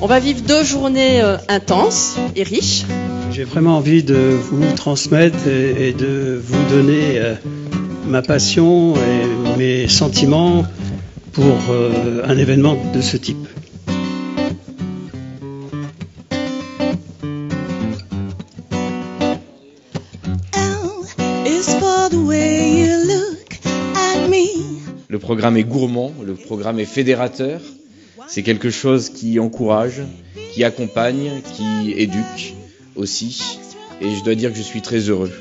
On va vivre 2 journées intenses et riches. J'ai vraiment envie de vous transmettre et de vous donner ma passion et mes sentiments pour un événement de ce type. Le programme est gourmand, le programme est fédérateur. C'est quelque chose qui encourage, qui accompagne, qui éduque aussi. Et je dois dire que je suis très heureux.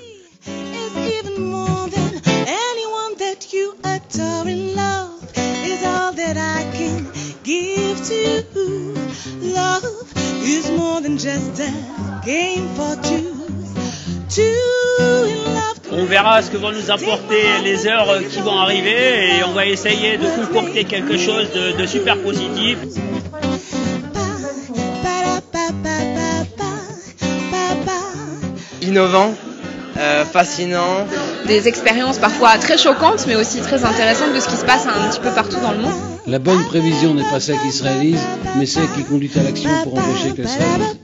On verra ce que vont nous apporter les heures qui vont arriver et on va essayer de concocter quelque chose de super positif. Innovant, fascinant. Des expériences parfois très choquantes mais aussi très intéressantes de ce qui se passe un petit peu partout dans le monde. La bonne prévision n'est pas celle qui se réalise, mais celle qui conduit à l'action pour empêcher qu'elle se réalise.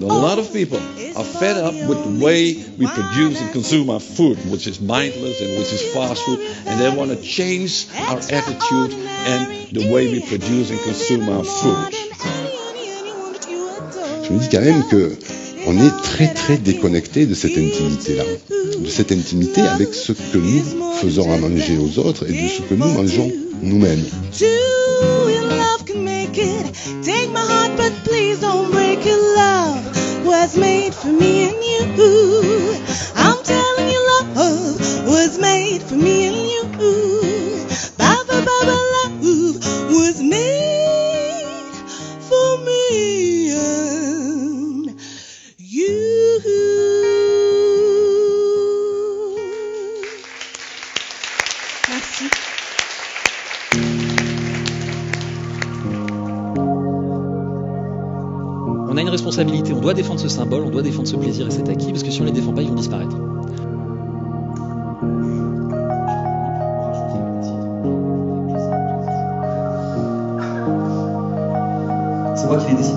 A lot of people are fed up with the way we produce and consume our food, which is mindless and which is fast food, and they want to change our attitude and the way we produce and consume our food. Je me dis quand même que on est très très déconnecté de cette intimité-là, de cette intimité avec ce que nous faisons à manger aux autres et de ce que nous mangeons nous-mêmes. Was made for me and you. I'm telling you, love was made for me and you. Baba, baba, love was made for me and you. Merci. On a une responsabilité, on doit défendre ce symbole, on doit défendre ce plaisir et cet acquis, parce que si on ne les défend pas, ils vont disparaître. C'est moi qui l'ai décidé.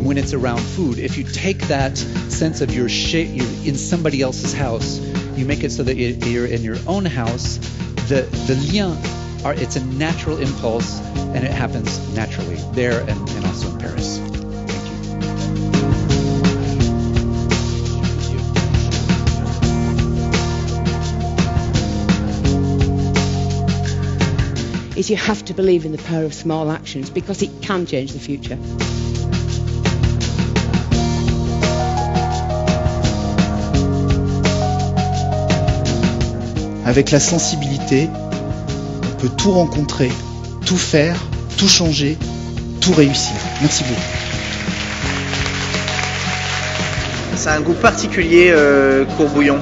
When it's around food, if you take that sense of you're in somebody else's house, you make it so that you're in your own house. The lien, it's a natural impulse, and it happens naturally there and also in Paris. Is you have to believe in the power of small actions because it can change the future. Avec la sensibilité, on peut tout rencontrer, tout faire, tout changer, tout réussir. Merci beaucoup. C'est un goût particulier, courbouillon.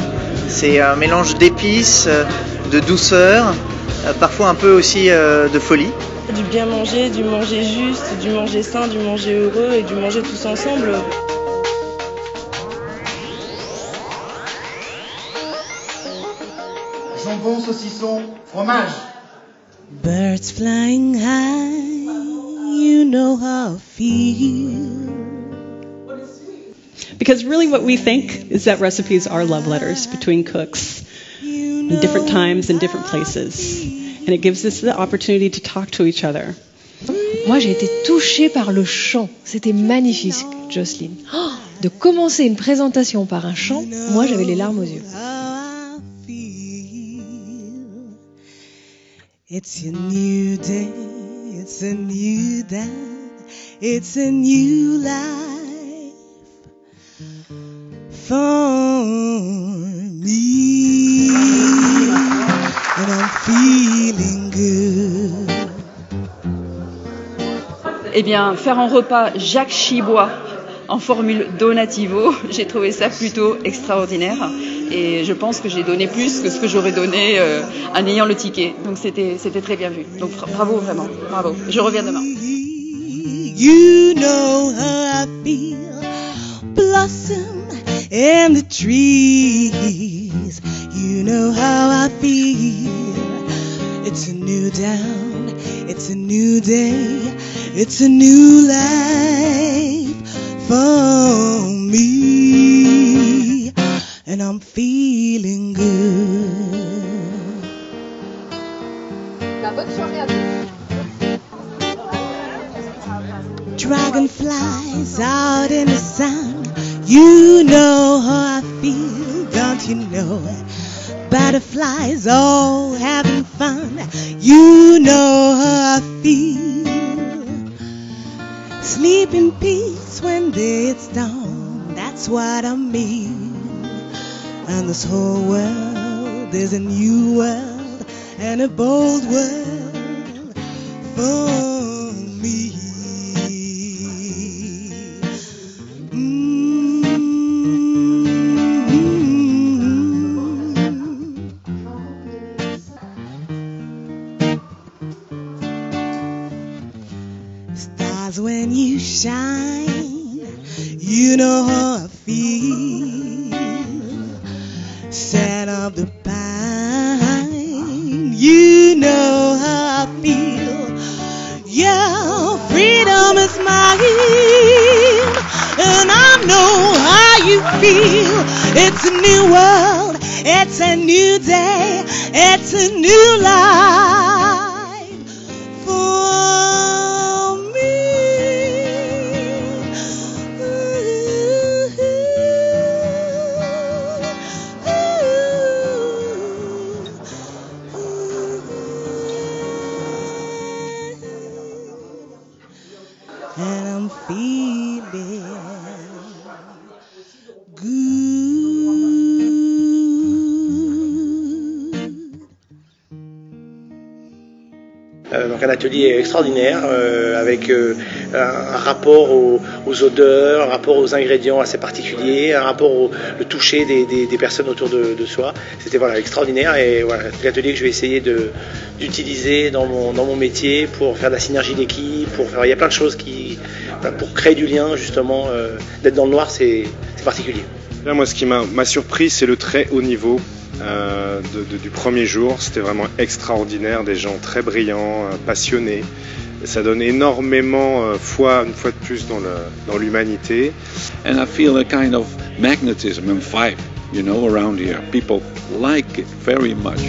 C'est un mélange d'épices, de douceur, parfois un peu aussi de folie. Du bien manger, du manger juste, du manger sain, du manger heureux et du manger tous ensemble. Jambon, saucisson, fromage. Birds flying high, you know how I feel. Because really what we think is that recipes are love letters between cooks in different times and different places. And it gives us the opportunity to talk to each other. Moi, j'ai été touchée par le chant. C'était magnifique, Jocelyne. Oh, de commencer une présentation par un chant, moi, j'avais les larmes aux yeux. It's a new day, it's a new dawn, it's a new life for me, and I'm feeling good. Eh bien, faire un repas Jacques Chibois en formule donativo. J'ai trouvé ça plutôt extraordinaire et je pense que j'ai donné plus que ce que j'aurais donné en ayant le ticket. Donc c'était très bien vu. Donc bravo vraiment, bravo. Je reviens demain. You know how I feel, blossom in the trees. You know how I feel. It's a new dawn, it's a new day, it's a new life for me, and I'm feeling good. La bonne soirée à tous. Dragonflies out in the sun. You know how I feel, don't you know? Butterflies all having fun. You know how I feel. Sleep in peace when it's dawn. That's what I mean. And this whole world is a new world and a bold world for me. Stars when you shine, you know how I feel. Set up the pine, you know how I feel. Yeah, freedom is mine, and I know how you feel. It's a new world, it's a new day, it's a new life for me. And I'm feeling Donc un atelier extraordinaire avec un rapport aux odeurs, un rapport aux ingrédients assez particuliers, un rapport le toucher des personnes autour de soi. C'était voilà, extraordinaire et voilà, c'est l'atelier que je vais essayer d'utiliser dans mon métier pour faire de la synergie d'équipe, il y a plein de choses pour créer du lien justement. D'être dans le noir, c'est particulier. Là, moi, ce qui m'a surpris, c'est le très haut niveau du premier jour. C'était vraiment extraordinaire, des gens très brillants, passionnés. Et ça donne énormément foi, une fois de plus, dans l'humanité. And I feel a kind of magnetism and vibe, around here. People like it very much.